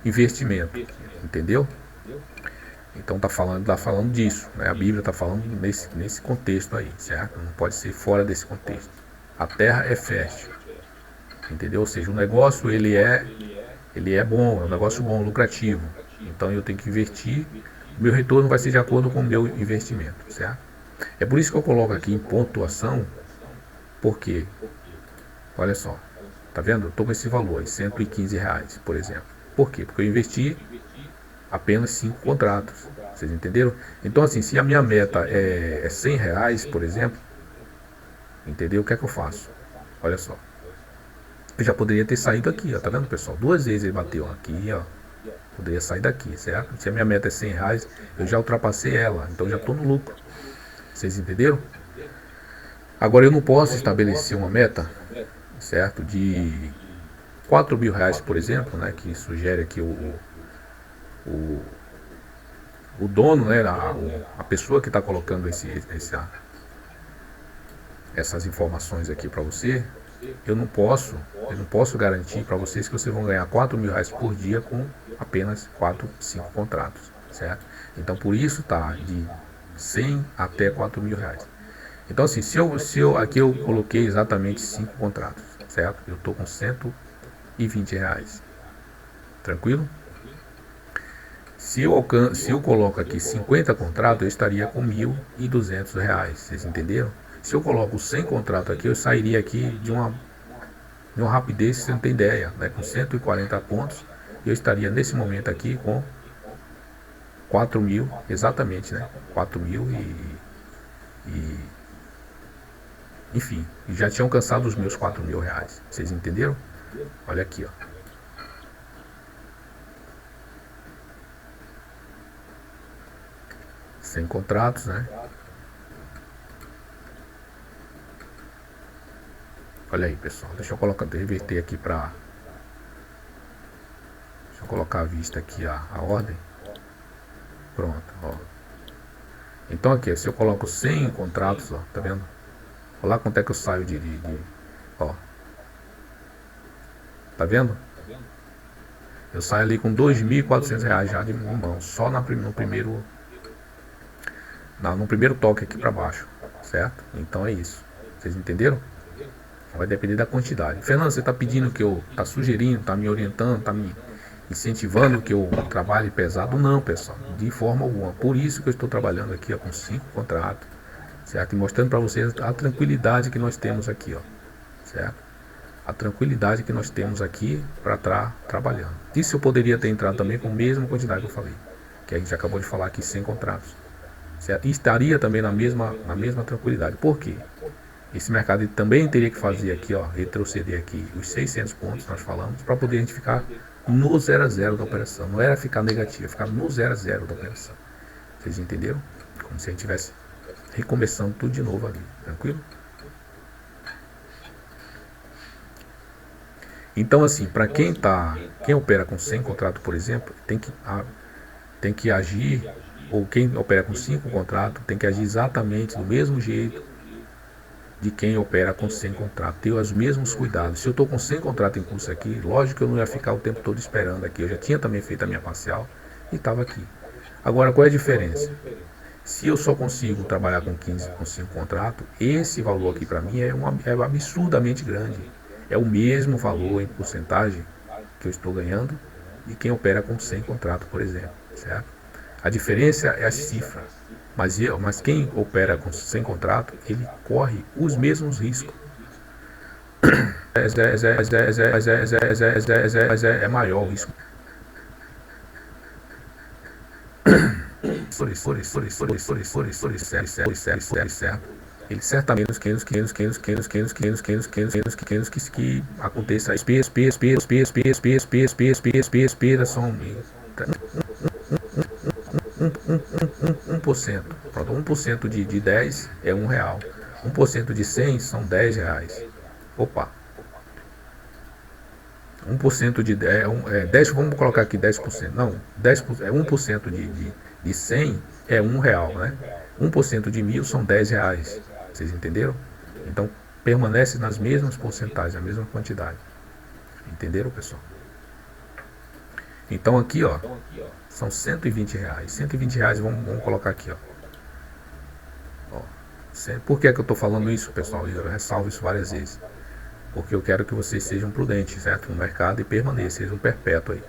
investimento, entendeu? Então tá falando disso, né? A Bíblia está falando nesse contexto aí, certo? Não pode ser fora desse contexto. A terra é fértil, entendeu? Ou seja, o negócio ele é bom, é um negócio bom, lucrativo. Então eu tenho que investir, meu retorno vai ser de acordo com o meu investimento, certo? É por isso que eu coloco aqui em pontuação, porque, olha só, tá vendo? Eu estou com esse valor aí, 115 reais, por exemplo. Por quê? Porque eu investi apenas 5 contratos, vocês entenderam? Então assim, se a minha meta é 100 reais, por exemplo, entendeu? O que é que eu faço? Olha só, eu já poderia ter saído aqui, ó, tá vendo, pessoal? 2 vezes ele bateu aqui, ó. Poderia sair daqui, certo? Se a minha meta é 100 reais, eu já ultrapassei ela, então já estou no lucro. Vocês entenderam? Agora eu não posso estabelecer uma meta, certo? De 4 mil reais, por exemplo, né? Que sugere aqui o dono, né? A pessoa que está colocando essas informações aqui para você. Eu não posso garantir para vocês que vocês vão ganhar 4 mil reais por dia com apenas 4, 5 contratos, certo? Então por isso tá de 100 até 4 mil reais. Então assim, aqui eu coloquei exatamente 5 contratos, certo? Eu tô com 120 reais, tranquilo? Se eu coloco aqui 50 contratos, eu estaria com 1.200 reais, vocês entenderam? Se eu coloco 100 contratos aqui, eu sairia aqui de uma rapidez que você não tem ideia, né? Com 140 pontos, eu estaria nesse momento aqui com 4 mil, exatamente, né? 4 mil enfim, já tinha alcançado os meus 4 mil reais, vocês entenderam? Olha aqui, ó. Sem contratos, né? Olha aí, pessoal. Deixa eu reverter aqui para... Deixa eu colocar a vista aqui, a ordem. Pronto, ó. Então aqui, se eu coloco 100 contratos, ó, tá vendo? Olha lá quanto é que eu saio ó. Tá vendo? Eu saio ali com 2.400 reais já de mão, só no primeiro toque aqui para baixo, certo? Então é isso. Vocês entenderam? Vai depender da quantidade. Fernando, você está pedindo que eu, está sugerindo, está me orientando, está me incentivando que eu trabalhe pesado? Não, pessoal, de forma alguma. Por isso que eu estou trabalhando aqui, ó, com 5 contratos, certo? E mostrando para vocês a tranquilidade que nós temos aqui, ó, certo? A tranquilidade que nós temos aqui para estar trabalhando. Isso eu poderia ter entrado também com a mesma quantidade que eu falei, que a gente acabou de falar aqui, 100 contratos, certo? E estaria também na mesma tranquilidade. Por quê? Esse mercado também teria que fazer aqui, ó, retroceder aqui os 600 pontos, nós falamos, para poder a gente ficar no 0 a 0 da operação. Não era ficar negativo, ficar no 0 a 0 da operação. Vocês entenderam? Como se a gente estivesse recomeçando tudo de novo ali, tranquilo? Então assim, para quem opera com 100 contratos, por exemplo, tem que agir, ou quem opera com 5 contratos, tem que agir exatamente do mesmo jeito de quem opera com 100 contratos. Ter os mesmos cuidados. Se eu estou com 100 contratos em curso aqui, lógico que eu não ia ficar o tempo todo esperando aqui. Eu já tinha também feito a minha parcial e estava aqui. Agora, qual é a diferença? Se eu só consigo trabalhar com 15, com 5 contratos, esse valor aqui para mim é absurdamente grande. É o mesmo valor em porcentagem que eu estou ganhando de quem opera com 100 contratos, por exemplo, certo? A diferença é a cifra, mas quem opera com 100 contratos, ele corre os mesmos riscos. É maior o risco. Ele certamente que aconteça são 1%. Pronto, 1% de 10 é R$1. 1% de 100 são R$10. Opa. 1% de 10, vamos colocar aqui 10%. Não, 10%, 1% de 100 é R$1, né? 1% de 1.000 são R$10. Vocês entenderam? Então, permanece nas mesmas porcentagens, a mesma quantidade. Entenderam, pessoal? Então aqui, ó, são R$120. R$120, vamos colocar aqui, ó. Por que é que eu estou falando isso, pessoal? Eu ressalvo isso várias vezes. Porque eu quero que vocês sejam prudentes, certo? No mercado e permaneçam, sejam perpétuos aí.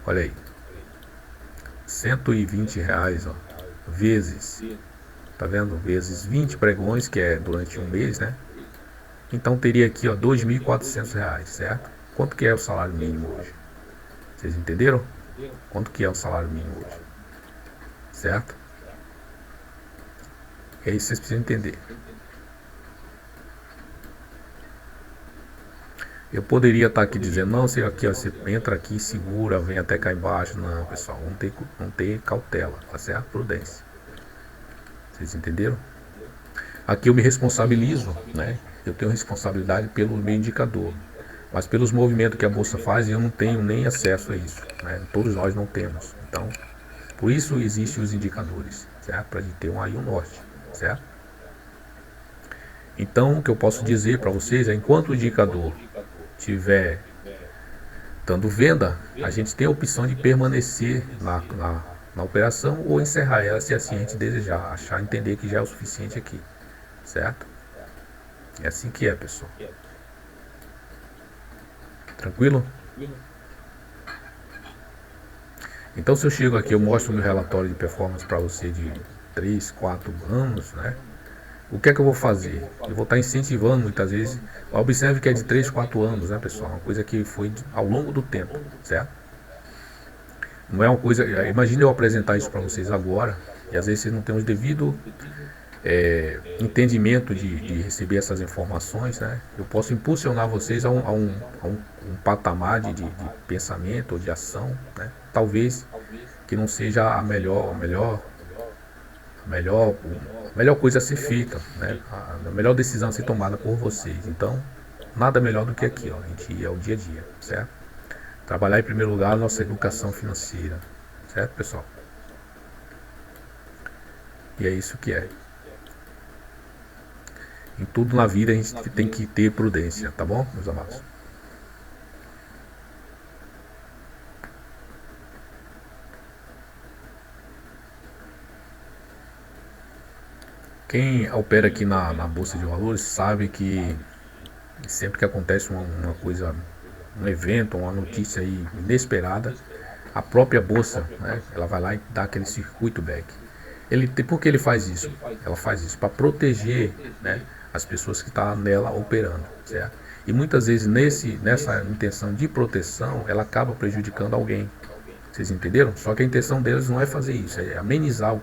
Olha aí. R$120, ó. Vezes, tá vendo? Vezes 20 pregões, que é durante um mês, né? Então teria aqui, ó, R$2.400, certo? Quanto que é o salário mínimo hoje? Vocês entenderam? Quanto que é o salário mínimo hoje? Certo? É isso que vocês precisam entender. Eu poderia estar aqui dizendo, não, você aqui, ó, você entra aqui, segura, vem até cá embaixo. Não, pessoal, vamos ter cautela, tá certo? Prudência. Vocês entenderam? Aqui eu me responsabilizo, né? Eu tenho responsabilidade pelo meu indicador. Mas pelos movimentos que a Bolsa faz, eu não tenho nem acesso a isso, né? Todos nós não temos. Então, por isso existem os indicadores, certo? Para a gente ter aí um norte, certo? Então, o que eu posso dizer para vocês é, enquanto o indicador estiver dando venda, a gente tem a opção de permanecer na operação ou encerrar ela, se assim a gente desejar, achar, entender que já é o suficiente aqui, certo? É assim que é, pessoal. Tranquilo? Então, se eu chego aqui, eu mostro o meu relatório de performance para você de 3, 4 anos, né? O que é que eu vou fazer? Eu vou estar incentivando muitas vezes. Observe que é de 3, 4 anos, né, pessoal? Uma coisa que foi ao longo do tempo, certo? Não é uma coisa... Imagine eu apresentar isso para vocês agora, e às vezes vocês não têm o devido entendimento de receber essas informações, né? Eu posso impulsionar vocês a um patamar de pensamento ou de ação, né? Talvez que não seja a melhor coisa a ser feita, né? A melhor decisão a ser tomada por vocês. Então, nada melhor do que aqui, ó. A gente é o dia a dia, certo? Trabalhar em primeiro lugar a nossa educação financeira, certo, pessoal? E é isso que é. Em tudo na vida a gente tem que ter prudência, tá bom, meus amados? Quem opera aqui na Bolsa de Valores sabe que sempre que acontece uma coisa, um evento, uma notícia aí inesperada, a própria Bolsa, né, ela vai lá e dá aquele circuito back. Por que ele faz isso? Ela faz isso para proteger, né, as pessoas que estão nela operando, certo? E muitas vezes nessa intenção de proteção, ela acaba prejudicando alguém. Vocês entenderam? Só que a intenção deles não é fazer isso, é amenizar o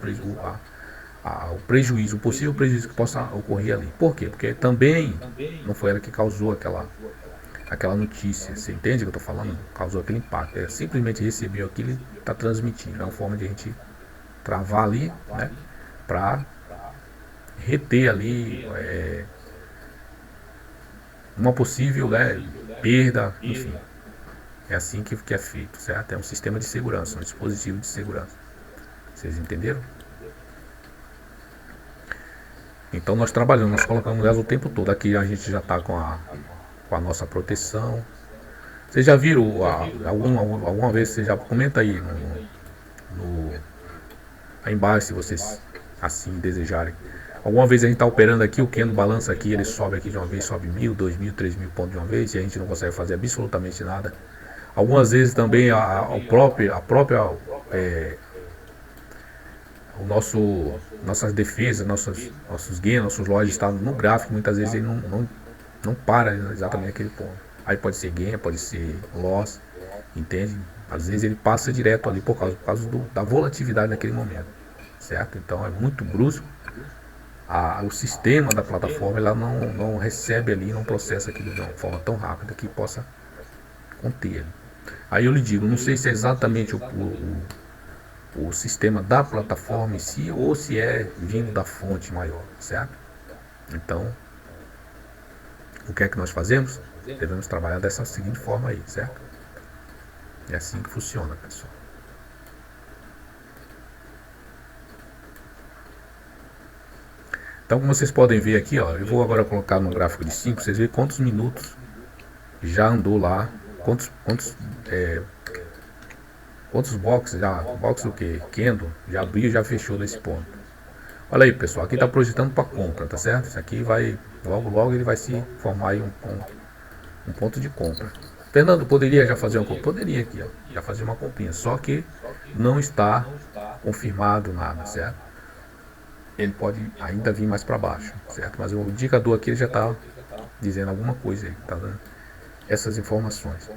prejuízo, o possível prejuízo que possa ocorrer ali. Por quê? Porque também não foi ela que causou aquela notícia. Você entende o que eu estou falando? Causou aquele impacto. Ela simplesmente recebeu aquilo e está transmitindo. É uma forma de a gente travar ali, né? Para reter ali uma possível, né, perda, enfim. É assim que é feito, certo? É um sistema de segurança, um dispositivo de segurança. Vocês entenderam? Então nós trabalhamos, nós colocamos elas o tempo todo. Aqui a gente já está com a nossa proteção. Vocês já viram alguma vez, você já comenta aí aí embaixo, se vocês assim desejarem. Alguma vez a gente está operando aqui, o Kendo balança aqui, ele sobe aqui de uma vez, sobe 1.000, 2.000, 3.000 pontos de uma vez e a gente não consegue fazer absolutamente nada. Algumas vezes também nossas defesas, nossos gains, nossos lojas estão no gráfico, muitas vezes ele não para exatamente aquele ponto. Aí pode ser gain, pode ser loss, entende? Às vezes ele passa direto ali por causa da volatilidade naquele momento, certo? Então é muito brusco. O sistema da plataforma ela não recebe ali, não processa aquilo de uma forma tão rápida que possa conter. Aí eu lhe digo, não sei se é exatamente o sistema da plataforma em si ou se é vindo da fonte maior, certo? Então, o que é que nós fazemos? Devemos trabalhar dessa seguinte forma aí, certo? É assim que funciona, pessoal. Então, como vocês podem ver aqui, ó, eu vou agora colocar no gráfico de 5, vocês verem quantos minutos já andou lá, quantos boxes, box o que? Kendo, já abriu, já fechou nesse ponto. Olha aí, pessoal, aqui está projetando para compra, tá certo? Isso aqui vai, logo ele vai se formar aí um ponto de compra. Fernando, poderia já fazer uma compra? Poderia aqui, ó, já fazer uma comprinha, só que não está confirmado nada, certo? Ele pode ainda vir mais para baixo, certo? Mas o indicador aqui ele já está dizendo alguma coisa aí, tá dando essas informações.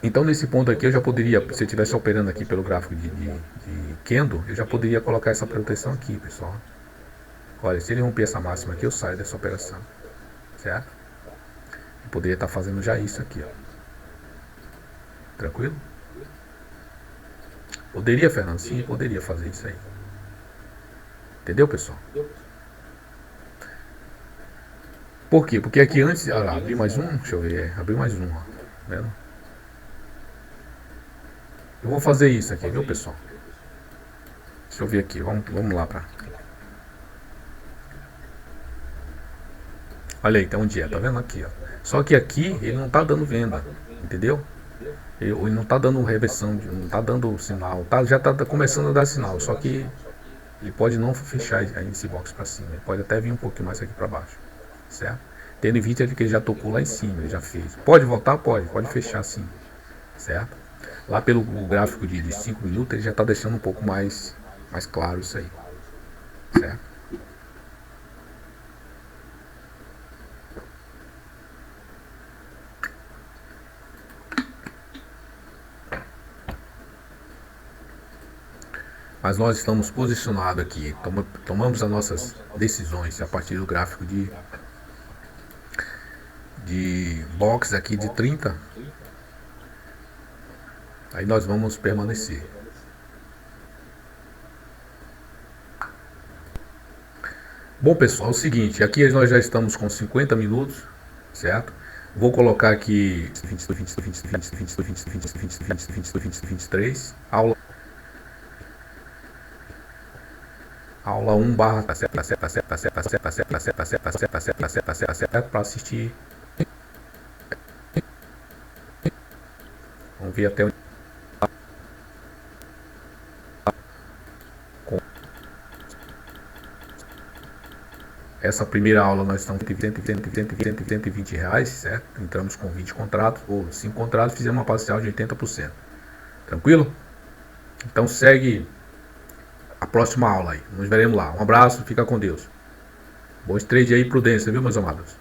Então nesse ponto aqui eu já poderia, se eu estivesse operando aqui pelo gráfico de Kendo, eu já poderia colocar essa proteção aqui, pessoal. Olha, se ele romper essa máxima aqui, eu saio dessa operação, certo? Eu poderia estar fazendo já isso aqui, ó. Tranquilo? Poderia, Fernando? Sim, poderia fazer isso aí. Entendeu, pessoal? Por quê? Porque aqui antes, olha lá, abri mais um, deixa eu ver, abri mais um, ó, tá vendo? Eu vou fazer isso aqui, viu, pessoal? Deixa eu ver aqui, vamos lá pra... Olha aí, tem um dia, tá vendo aqui, ó. Só que aqui ele não tá dando venda, entendeu? Ele não tá dando reversão, não tá dando sinal, já tá começando a dar sinal, só que ele pode não fechar aí esse box para cima, ele pode até vir um pouquinho mais aqui para baixo, certo? Tendo em vista que ele já tocou lá em cima, ele já fez. Pode voltar? Pode fechar sim, certo? Lá pelo gráfico de 5 minutos ele já está deixando um pouco mais claro isso aí, certo? Mas nós estamos posicionados aqui, tomamos as nossas decisões a partir do gráfico de box aqui de 30. Aí nós vamos permanecer. Bom, pessoal, é o seguinte, aqui nós já estamos com 50 minutos, certo? Vou colocar aqui 23 aula 1 barra para assistir. Vamos ver até onde. Essa primeira aula nós estamos com 120 reais, certo? Entramos com 20 contratos, ou 5 contratos, fizemos uma parcial de 80%. Tranquilo? Então segue a próxima aula aí. Nos veremos lá. Um abraço, fica com Deus. Bons trade aí, prudência, viu, meus amados?